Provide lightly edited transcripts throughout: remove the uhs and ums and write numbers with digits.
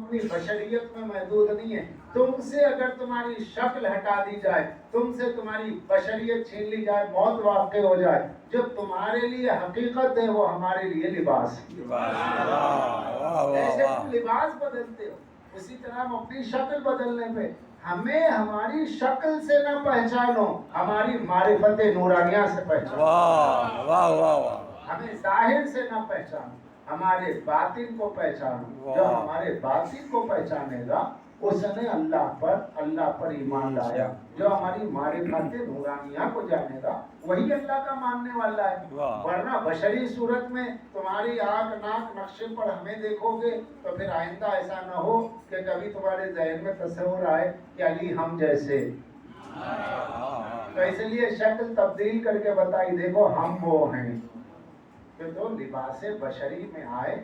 اپنی بشریت میں محدود نہیں ہے. تم سے اگر تمہاری شکل ہٹا دی جائے, تم سے تمہاری بشریت چھین لی جائے, موت واقع ہو جائے, جو تمہارے لیے حقیقت ہے وہ ہمارے لیے لباس ہے. جیسے تم لباس بدلتے ہو اسی طرح ہم اپنی شکل بدلنے پہ, ہمیں ہماری شکل سے نہ پہچانو, ہماری معرفت نورانیہ سے پہچانو. ہمیں ظاہر سے نہ پہچانو, ہمارے باطن کو پہچانو. جو ہمارے باطن کو پہچانے گا اس نے اللہ پر ایمان لایا. جو ہماری معرفت نورانیہ کو جانے گا وہی اللہ کا ماننے والا ہے. ورنہ بشری صورت میں تمہاری آنکھ ناک نقشے پر ہمیں دیکھو گے تو پھر آئندہ ایسا نہ ہو کہ کبھی تمہارے ذہن میں تصور آئے کہ علی ہم جیسے. تو اس لیے شکل تبدیل کر کے بتائی, دیکھو ہم وہ ہیں کہ جو لباس بشری میں آئے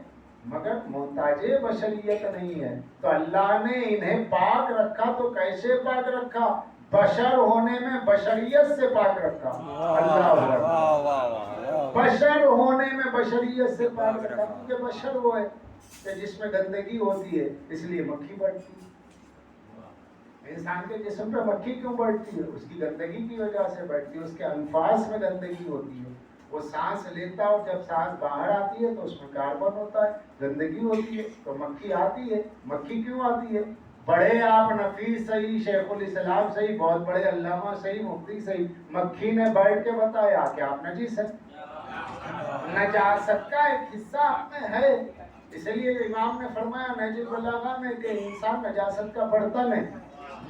مگر محتاج بشریت نہیں ہے. تو اللہ نے انہیں پاک رکھا تو کیسے پاک رکھا؟ بشر ہونے میں بشریت سے پاک رکھا. اللہ بشر ہونے میں بشریت سے پاک رکھا, کیونکہ بشر وہ ہے کہ جس میں گندگی ہوتی ہے اس لیے مکھی بڑھتی ہے. انسان کے جسم پہ مکھی کیوں بڑھتی ہے؟ اس کی گندگی کی وجہ سے بڑھتی ہے. اس کے انفاس میں گندگی ہوتی ہے, وہ سانس لیتا ہے اور جب سانس باہر آتی ہے تو اس میں کاربن ہوتا ہے, گندگی ہوتی ہے تو مکھی آتی ہے. مکھی کیوں آتی ہے؟ بڑے آپ نفیس صحیح, شیخ الاسلام صحیح, بہت بڑے علامہ صحیح, مفتی صحیح, مکھی نے بیٹھ کے بتایا کہ آپ نجیس ہیں. نجاست کا ایک حصہ آپ میں ہے. اس لیے امام نے فرمایا نہج البلاغہ میں کہ انسان نجاست کا برتن ہے,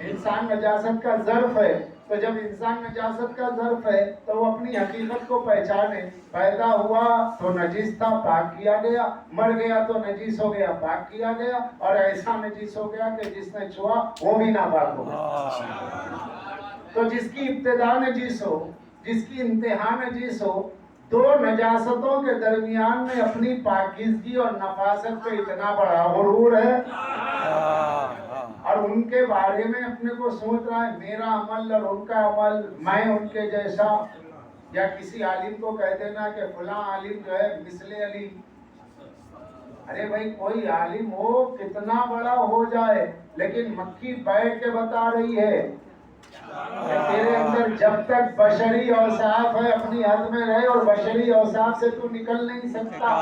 انسان نجاست کا ظرف ہے. تو جب انسان نجاست کا ظرف ہے تو وہ اپنی حقیقت کو پہچانے. پیدا ہوا تو نجیس تھا, پاک کیا گیا, مر گیا تو نجیس ہو گیا, پاک کیا گیا, اور ایسا نجیس ہو گیا کہ جس نے چھوا وہ بھی ناپاک ہو گیا. تو جس کی ابتدا نجیس ہو, جس کی انتہا نجیس ہو, دو نجاستوں کے درمیان میں اپنی پاکیزگی اور نفاست پہ اتنا بڑا غرور ہے اور ان کے بارے میں اپنے کو سوچ رہا ہے میرا عمل اور ان کا عمل, میں ان کے جیسا. یا کسی عالم کو کہہ دینا کہ فلاں عالم جو ہے مثل علی. ارے بھائی کوئی عالم ہو کتنا بڑا ہو جائے, لیکن مکھی بیٹھ کے بتا رہی ہے کہ تیرے اندر جب تک بشری اوصاف ہے اپنی حد میں رہے, اور بشری اوصاف سے تو نکل نہیں سکتا.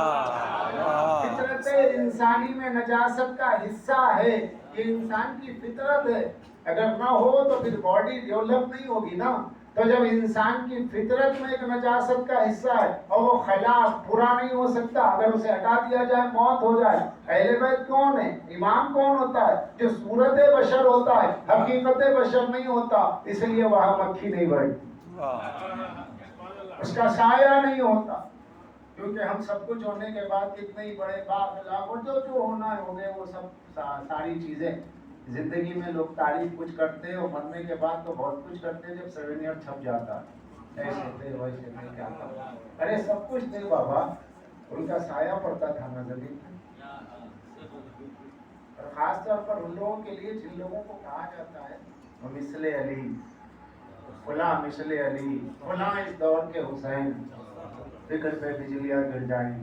فطرت انسانی میں نجاست کا حصہ ہے, یہ انسان کی فطرت ہے. اگر نہ ہو تو پھر باڈی ڈیولپ نہیں ہوگی نا. تو جب انسان کی فطرت میں ایک نجاست کا حصہ ہے اور وہ خلا پورا نہیں ہو سکتا, اگر اسے ہٹا دیا جائے موت ہو جائے. اہل بیت کون ہے؟ امام کون ہوتا ہے؟ جو صورت بشر ہوتا ہے, حقیقت بشر نہیں ہوتا. اس لیے وہاں مکھی نہیں بیٹھتی, اس کا سایہ نہیں ہوتا. کیونکہ ہم سب کچھ ہونے کے بعد کتنے ہی بڑے باخلاق اور جو ہونا ہے ہو گئے, وہ سب ساری چیزیں زندگی میں لوگ تعریف کچھ کرتے ہیں اور مرنے کے بعد تو بہت کچھ کرتے ہیں. جب سیونیئر چھپ جاتا ہے ایسے تھے ویسے تھے کیا تھا, ارے سب کچھ تھے بابا, ان کا سایہ پڑتا تھا نا زمین میں. اور خاص طور پر ان لوگوں کے لیے جن لوگوں کو کہا جاتا ہے مثل علی, فلاں مثل علی, فلاں اس دور کے حسین, فکر پہ بجلیاں گر جائیں,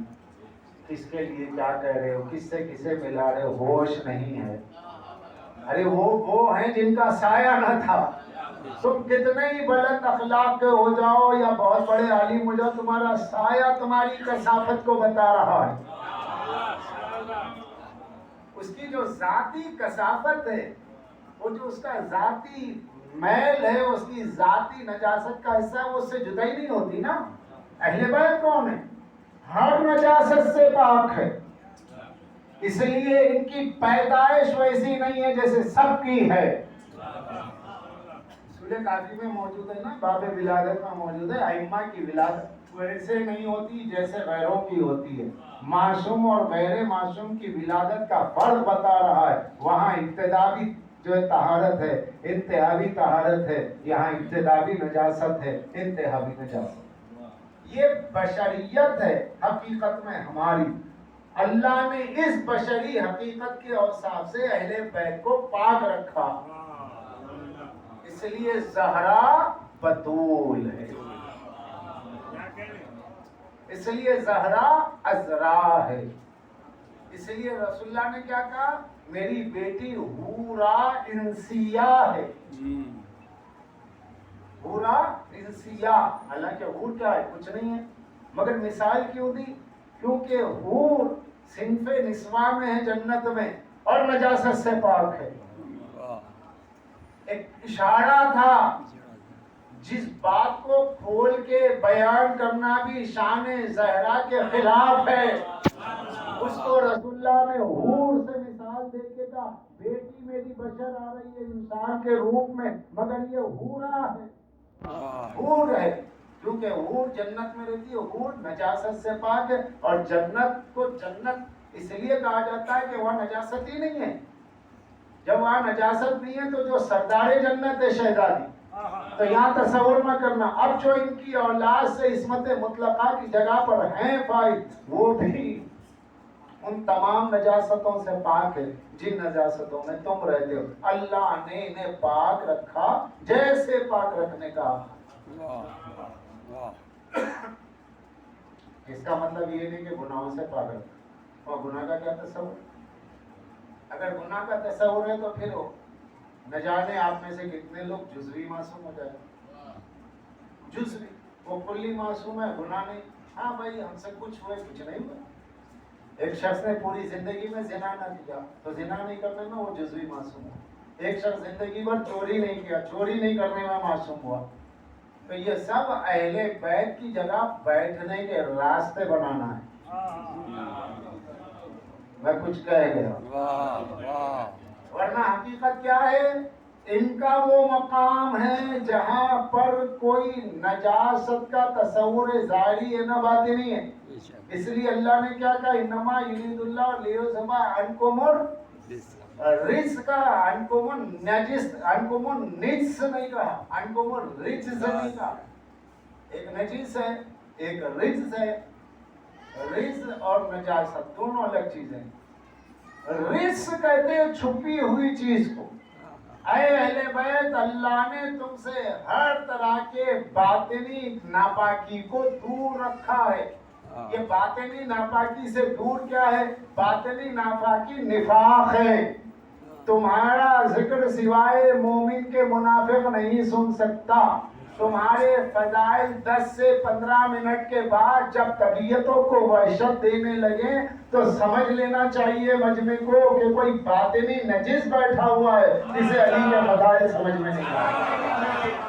کس کے لیے کیا کہہ رہے ہو, کس سے کسے ملا رہے ہو, ہوش نہیں ہے. ارے وہ ہیں جن کا سایہ نہ تھا. تم کتنے ہی بلند اخلاق کے ہو جاؤ یا بہت بڑے عالم ہو جاؤ, تمہارا سایہ تمہاری کثافت کو بتا رہا ہے. اس کی جو ذاتی کثافت ہے, وہ جو اس کا ذاتی میل ہے, اس کی ذاتی نجاست کا حصہ ہے, وہ اس سے جدا ہی نہیں ہوتی نا. اہل بیت کون ہے؟ ہر نجاست سے پاک ہے. اس لیے ان کی پیدائش ویسی نہیں ہے جیسے سب کی ہے. سورہ کافی میں موجود ہے نا, باب ولادت میں موجود ہے, ائمہ کی ولادت ویسے نہیں ہوتی جیسے غیروں کی ہوتی ہے. معصوم اور غیر معصوم کی ولادت کا فرق بتا رہا ہے. وہاں ابتدائی جو ہے طہارت ہے, انتہائی طہارت ہے. یہاں ابتدائی نجاست ہے, انتہائی نجاست. یہ بشریت ہے حقیقت میں ہماری. اللہ نے اس بشری حقیقت کے اوصاف سے اہل بیت کو پاک رکھا. اس لیے زہرا بتول ہے, اس لیے زہرا عذرا ہے. اس لیے رسول اللہ نے کیا کہا, میری بیٹی حورا انسیہ ہے. حورا انسیہ، حالانکہ حور کیا ہے؟ کچھ نہیں ہے، مگر مثال کیوں دی؟ کیونکہ حور صنف نسواں میں ہے جنت میں اور نجاست سے پاک ہے. ایک اشارہ تھا، جس بات کو کھول کے بیان کرنا بھی شان زہرا کے خلاف ہے، اس کو رسول اللہ نے حور سے مثال دے کے کہا بیٹی میری بشر آ رہی ہے انسان کے روپ میں، مگر یہ حورا ہے، حور ہے. کیونکہ حور جنت میں رہتی ہے، حور نجاست سے پاک ہے. اور جنت کو جنت اس لیے کہا جاتا ہے کہ وہاں نجاست ہی نہیں ہے. جب وہاں نجاست نہیں ہے تو جو سردار جنت ہے شہزادی، تو یہاں تصور نہ کرنا. اب جو ان کی اولاد سے عصمت مطلقہ کی جگہ پر ہیں فائد، وہ بھی ان تمام نجاستوں سے پاک ہے جن نجاستوں میں تم رہتے ہو. اللہ نے انہیں پاک رکھا جیسے پاک رکھنے کا. اس کا مطلب یہ نہیں کہ گناہوں سے پاک رکھا. اور گناہ کا کیا تصور؟ اگر گناہ کا تصور ہے تو پھر نہ جانے آپ میں سے کتنے لوگ جزوی معصوم ہو جائے. جزوی، وہ کلی معصوم ہے، گناہ نہیں. ہاں بھائی ہم سے کچھ ہوئے، کچھ نہیں ہوا. ایک شخص نے پوری زندگی میں زنا نہ کیا تو زنا نہیں کرنے میں وہ جزوی معصوم ہے. ایک شخص زندگی بھر چوری نہیں کیا، چوری نہیں کرنے میں معصوم ہوا. تو یہ سب اہل بیت کی جگہ بیٹھنے کے راستے بنانا ہے. میں کچھ کہہ گیا، ورنہ حقیقت کیا ہے؟ ان کا وہ مقام ہے جہاں پر کوئی نجاست کا تصور ظاہری ہے نہ باطنی ہے. اس لیے اللہ نے کیا کہا؟ انما یرید اللہ لیذھب عنکم الرجس کا، عنکم النجس، عنکم النجس نہیں کہا، عنکم الرجس نہیں کہا. ایک نجس ہے، ایک رجس ہے. رجس اور نجاست دونوں الگ چیزیں. رجس کہتے ہیں چھپی ہوئی چیز کو. اے اہل بیت، اللہ نے تم سے ہر طرح کے باطنی ناپاکی کو دور رکھا ہے. یہ باطنی ناپاکی سے دور کیا ہے؟ باطنی ناپاکی نفاق ہے. تمہارا ذکر سوائے مومن کے منافق نہیں سن سکتا. تمہارے فضائل 10 سے 15 منٹ کے بعد جب طبیعتوں کو وحشت دینے لگے تو سمجھ لینا چاہیے مجمع کو کہ کوئی باطنی نجس بیٹھا ہوا ہے جسے علی کے فضائل سمجھ میں نہیں آئے.